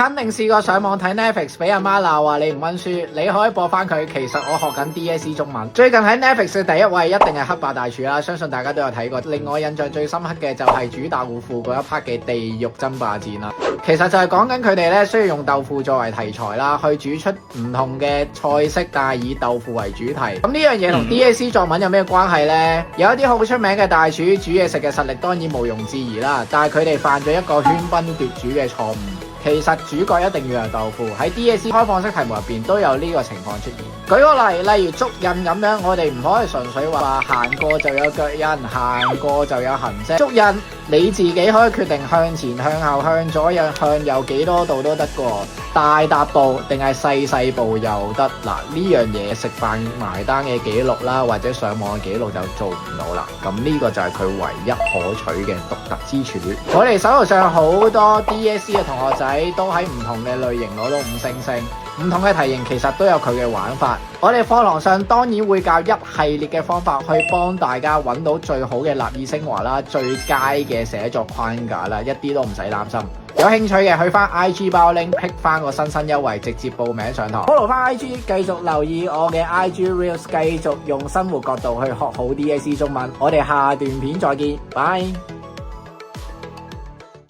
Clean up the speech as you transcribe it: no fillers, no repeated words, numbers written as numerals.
肯定試過上網睇 Netflix 俾阿媽鬧話你唔溫書，你可以播翻佢。其實我學緊 DSE 中文。最近喺 Netflix 嘅第一位一定係黑霸大廚啦，相信大家都有睇過。令我印象最深刻嘅就係煮豆腐嗰一 part 嘅地獄爭霸戰啦。其實就係講緊佢哋咧需要用豆腐作為題材啦，去煮出唔同嘅菜式，但係以豆腐為主題。咁呢樣嘢同 DSE 作文有咩關係呢？有一啲好出名嘅大廚煮嘢食嘅實力當然毋庸置疑啦，但係佢哋犯咗一個喧賓奪主嘅錯誤。其實主角一定要有豆腐，喺 DSE 開放式題目入邊都有呢個情況出現。舉個例，例如足印咁樣，我哋唔可以純粹話行過就有腳印，行過就有痕跡。足印你自己可以決定向前、向後、向左右、向右幾多度都得㗎，大踏步定係細細步又得。嗱，呢樣嘢食飯埋單嘅記錄啦，或者上網嘅記錄就做唔到啦。咁呢個就係佢唯一可取嘅獨特之處。我哋手頭上好多 DSE 嘅同學仔都喺唔同嘅類型攞到5星星。唔同嘅題型其實都有佢嘅玩法，我哋課堂上當然會教一系列嘅方法去幫大家揾到最好嘅立意升華啦，最佳嘅寫作框架啦，一啲都唔使擔心。有興趣嘅去翻 IG 包 link pick 翻個新優惠，直接報名上堂。follow 翻 IG， 繼續留意我嘅 IG Reels， 繼續用生活角度去學好 DSE 中文。我哋下段片再見，拜。